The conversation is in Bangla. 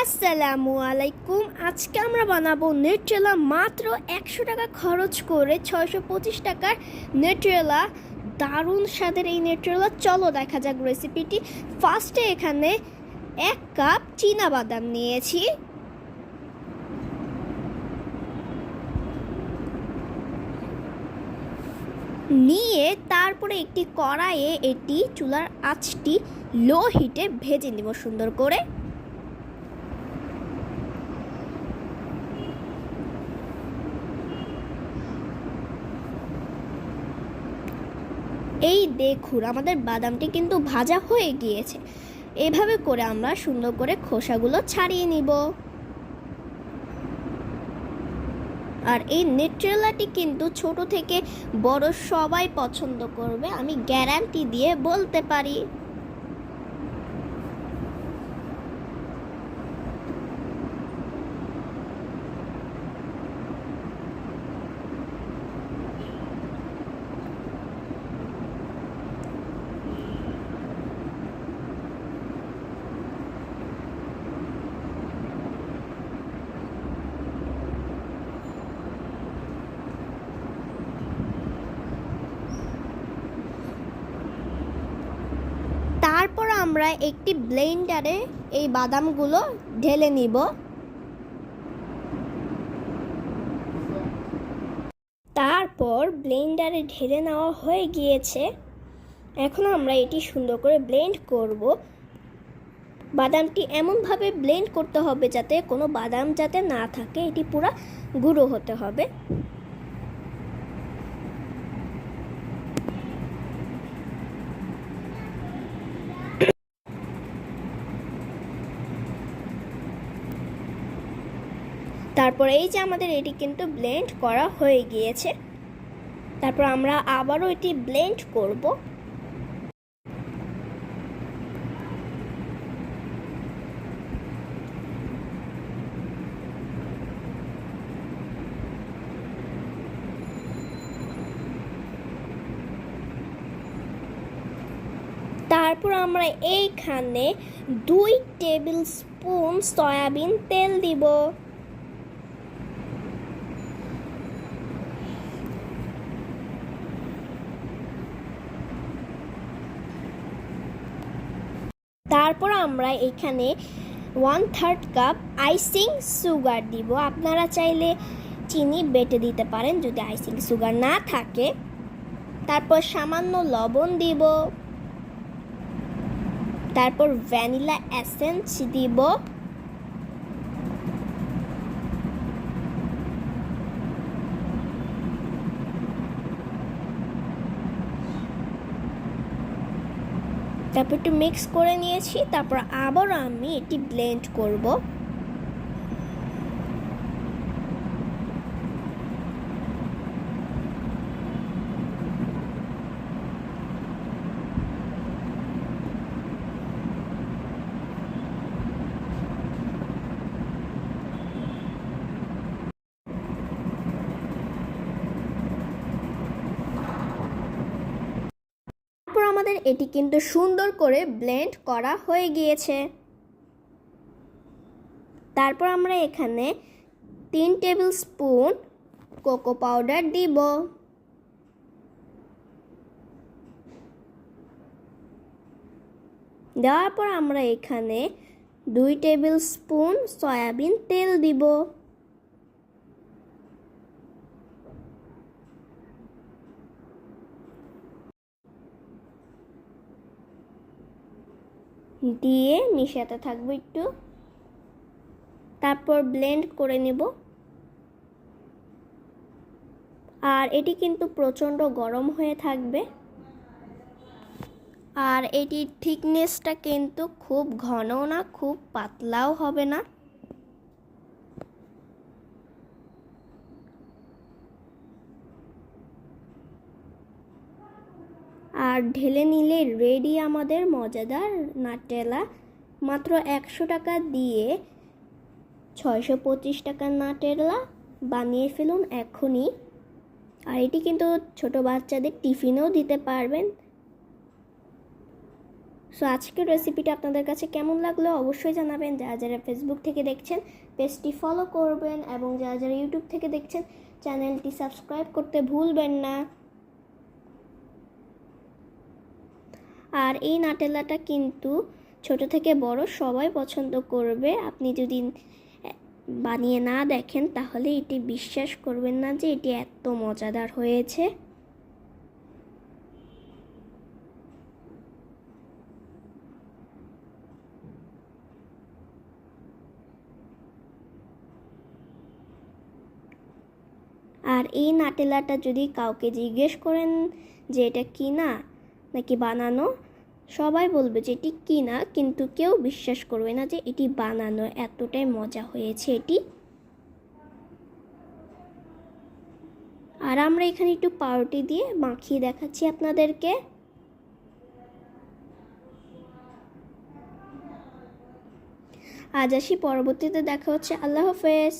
আসসালামু আলাইকুম। আজকে আমরা বানাবো নিউট্রেলা। মাত্র 100 টাকা খরচ করে 625 টাকার নিউট্রেলা। দারুণ স্বাদের এই নিউট্রেলা। চলো দেখা যাক রেসিপিটি। ফার্স্টে এখানে 1 কাপ চীনা বাদাম নিয়েছি। নিয়ে তারপরে একটি কড়াইয়ে এটি চুলার আঁচটি লো হিটে ভেজে নিব সুন্দর করে। এই দেখুন আমাদের বাদামটি কিন্তু ভাজা হয়ে গিয়েছে। এভাবে করে আমরা সুন্দর করে খোসাগুলো ছাড়িয়ে নিব। আর এই নিউট্রেলাটি কিন্তু ছোট থেকে বড় সবাই পছন্দ করবে, আমি গ্যারান্টি দিয়ে বলতে পারি। তারপর আমরা একটি ব্লেন্ডারে এই বাদামগুলো ঢেলে নিব। তারপর ব্লেন্ডারে ঢেলে নেওয়া হয়ে গিয়েছে। এখন আমরা এটি সুন্দর করে ব্লেন্ড করব। বাদামটি এমনভাবে ব্লেন্ড করতে হবে যাতে কোনো বাদাম যাতে না থাকে, এটি পুরো গুঁড়ো হতে হবে। তারপর এই যে আমাদের এটি কিন্তু ব্লেন্ড করা হয়ে গিয়েছে। তারপর আমরা আবারও এটি ব্লেন্ড করব। তারপর আমরা এইখানে 2 টেবিল স্পুন সয়াবিন তেল দিব। তারপর আমরা এখানে 1/3 কাপ আইসিং সুগার দিব। আপনারা চাইলে চিনি বেটে দিতে পারেন যদি আইসিং সুগার না থাকে। তারপর সামান্য লবণ দিব। তারপর ভ্যানিলা এসেন্স দিব। তারপর একটু মিক্স করে নিয়েছি। তারপর আবার আমি এটি ব্লেন্ড করব। তারপর আমাদের এটি কিন্তু সুন্দর করে ব্লেন্ড করা হয়ে গিয়েছে। তারপর আমরা এখানে 3 টেবিল স্পুন কোকো পাউডার দিব। দেওয়ার পর আমরা এখানে 2 টেবিল স্পুন সয়াবিন তেল দিব। দিয়ে মিশাতে থাকবো একটু। তারপর ব্লেন্ড করে নেব। আর এটি কিন্তু প্রচণ্ড গরম হয়ে থাকবে। আর এটির থিকনেসটা কিন্তু খুব ঘনও না খুব পাতলাও হবে না। আর ঢেলে নিলে রেডি আমাদের মজাদার নাটেলা। মাত্র 100 টাকা দিয়ে 625 টাকার নাটেলা বানিয়ে ফেলুন এখনই। আর এটি কিন্তু ছোট বাচ্চাদের টিফিনেও দিতে পারবেন। সো আজকের রেসিপিটা আপনাদের কাছে কেমন লাগলো অবশ্যই জানাবেন। যারা যারা ফেসবুক থেকে দেখছেন পেজটি ফলো করবেন, এবং যারা যারা ইউটিউব থেকে দেখছেন চ্যানেলটি সাবস্ক্রাইব করতে ভুলবেন না। আর এই নাটেলাটা কিন্তু ছোট থেকে বড় সবাই পছন্দ করবে। আপনি যদি বানিয়ে না দেখেন তাহলে এটি বিশ্বাস করবেন না যে এটি এত মজাদার হয়েছে। আর এই নাটেলাটা যদি কাউকে জিজ্ঞেস করেন যে এটা কিনা নাকি বানানো, সবাই বলবে যে এটি কিনা, কিন্তু কেউ বিশ্বাস করবে না যে এটি বানানো। এতটাই মজা হয়েছে এটি। আর আমরা এখানে একটু পাউরুটি দিয়ে মাখিয়ে দেখাচ্ছি আপনাদেরকে। আজ আসি, পরবর্তীতে দেখা হচ্ছে। আল্লাহ হাফেজ।